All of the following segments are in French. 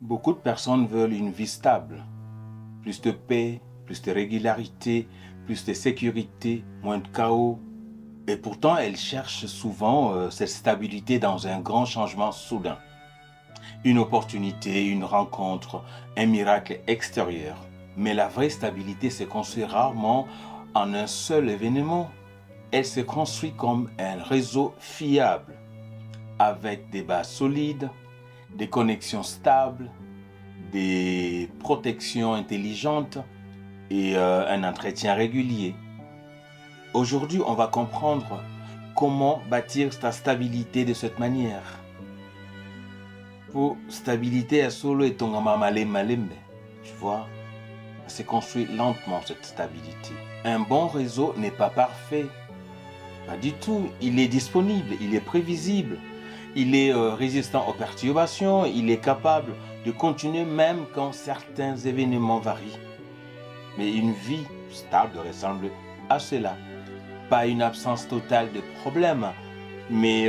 Beaucoup de personnes veulent une vie stable, plus de paix, plus de régularité, plus de sécurité, moins de chaos. Et pourtant, elles cherchent souvent cette stabilité dans un grand changement soudain. Une opportunité, une rencontre, un miracle extérieur. Mais la vraie stabilité se construit rarement en un seul événement. Elle se construit comme un réseau fiable, avec des bases solides, des connexions stables, des protections intelligentes et un entretien régulier. Aujourd'hui, on va comprendre comment bâtir sa stabilité de cette manière. Pour stabilité à solo et tongama malembe, tu vois, c'est construit lentement cette stabilité. Un bon réseau n'est pas parfait, pas du tout. Il est disponible, il est prévisible, il est résistant aux perturbations, il est capable de continuer même quand certains événements varient. Mais une vie stable ressemble à cela. Pas une absence totale de problèmes, mais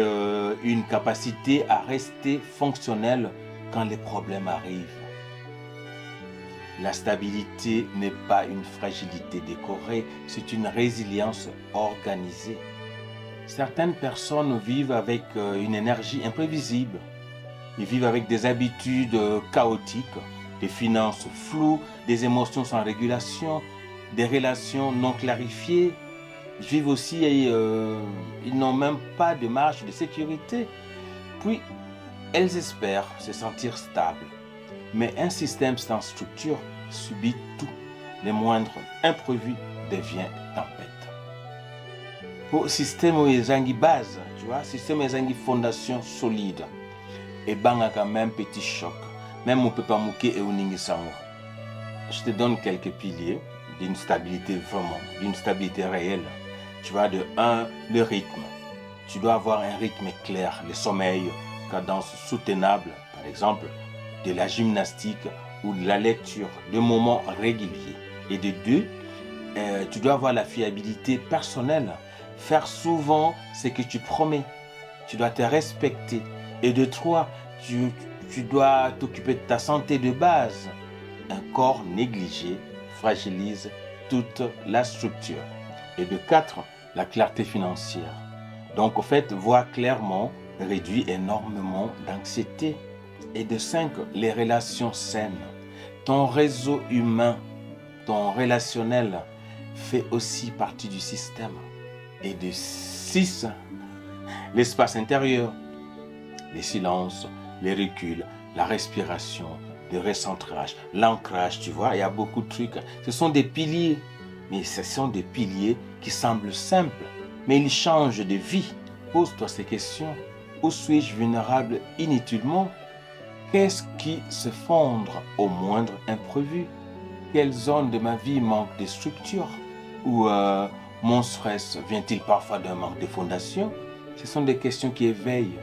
une capacité à rester fonctionnel quand les problèmes arrivent. La stabilité n'est pas une fragilité décorée, c'est une résilience organisée. Certaines personnes vivent avec une énergie imprévisible. Ils vivent avec des habitudes chaotiques, des finances floues, des émotions sans régulation, des relations non clarifiées. Ils vivent aussi, ils n'ont même pas de marge de sécurité. Puis, elles espèrent se sentir stables. Mais un système sans structure subit tout. Les moindres imprévus deviennent tempête. Pour système ezangi base, tu vois, système ezangi fondation solide. Et banga quand même petit choc. Même on peut pas mouquer et uningi sango. Je te donne quelques piliers d'une stabilité vraiment, d'une stabilité réelle. Tu vois, de 1, le rythme. Tu dois avoir un rythme clair, le sommeil, cadence soutenable, par exemple, de la gymnastique ou de la lecture, de moments réguliers. Et de 2, tu dois avoir la fiabilité personnelle. Faire souvent ce que tu promets. Tu dois te respecter. Et de 3, tu dois t'occuper de ta santé de base. Un corps négligé fragilise toute la structure. Et de 4, la clarté financière. Donc, au fait, voir clairement réduit énormément d'anxiété. Et de 5, les relations saines. Ton réseau humain, ton relationnel fait aussi partie du système. Et de 6, l'espace intérieur, les silences, les reculs, la respiration, le recentrage, l'ancrage, tu vois, il y a beaucoup de trucs. Ce sont des piliers, mais ce sont des piliers qui semblent simples, mais ils changent de vie. Pose-toi ces questions. Où suis-je vulnérable inutilement? Qu'est-ce qui se fondre au moindre imprévu? Quelle zone de ma vie manque de structure? Ou mon stress vient-il parfois d'un manque de fondation? Ce sont des questions qui éveillent.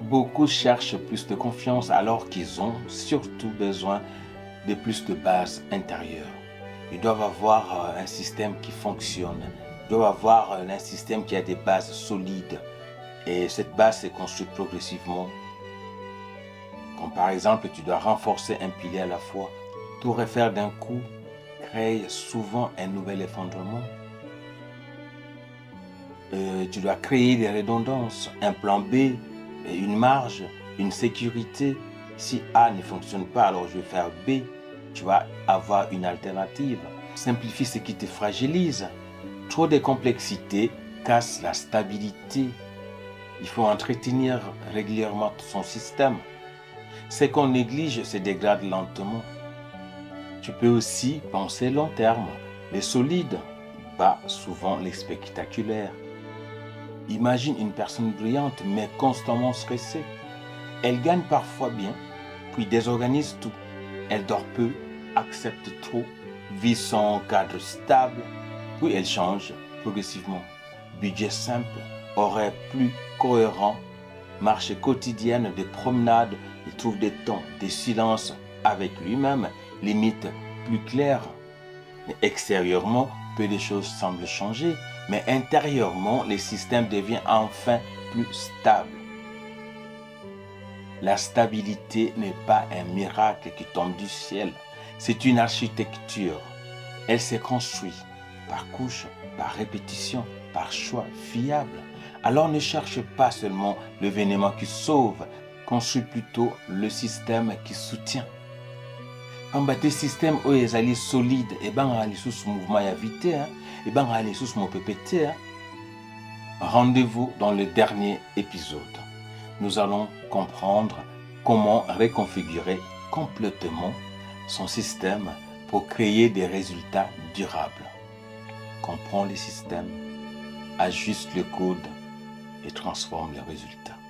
Beaucoup cherchent plus de confiance alors qu'ils ont surtout besoin de plus de bases intérieures. Ils doivent avoir un système qui fonctionne. Ils doivent avoir un système qui a des bases solides. Et cette base se construit progressivement. Comme par exemple, tu dois renforcer un pilier à la fois. Tout refaire d'un coup crée souvent un nouvel effondrement. Tu dois créer des redondances, un plan B, une marge, une sécurité. Si A ne fonctionne pas, alors je vais faire B. Tu vas avoir une alternative. Simplifie ce qui te fragilise. Trop de complexité casse la stabilité. Il faut entretenir régulièrement son système. Ce qu'on néglige se dégrade lentement. Tu peux aussi penser long terme. Les solides bat souvent les spectaculaires. Imagine une personne brillante mais constamment stressée. Elle gagne parfois bien, puis désorganise tout. Elle dort peu, accepte trop, vit sans cadre stable, puis elle change progressivement. Budget simple, horaire plus cohérent, marche quotidienne, des promenades, il trouve des temps, des silences avec lui-même, limites plus claires. Extérieurement, peu de choses semblent changer, mais intérieurement, le système devient enfin plus stable. La stabilité n'est pas un miracle qui tombe du ciel. C'est une architecture. Elle s'est construite par couche, par répétition, par choix fiable. Alors ne cherche pas seulement l'événement qui sauve, construis plutôt le système qui soutient. Quand tes systèmes sont solides, et sous mouvement et vite, et sous mon PPT. Rendez-vous dans le dernier épisode. Nous allons comprendre comment reconfigurer complètement son système pour créer des résultats durables. Comprends les systèmes, ajuste le code et transforme les résultats.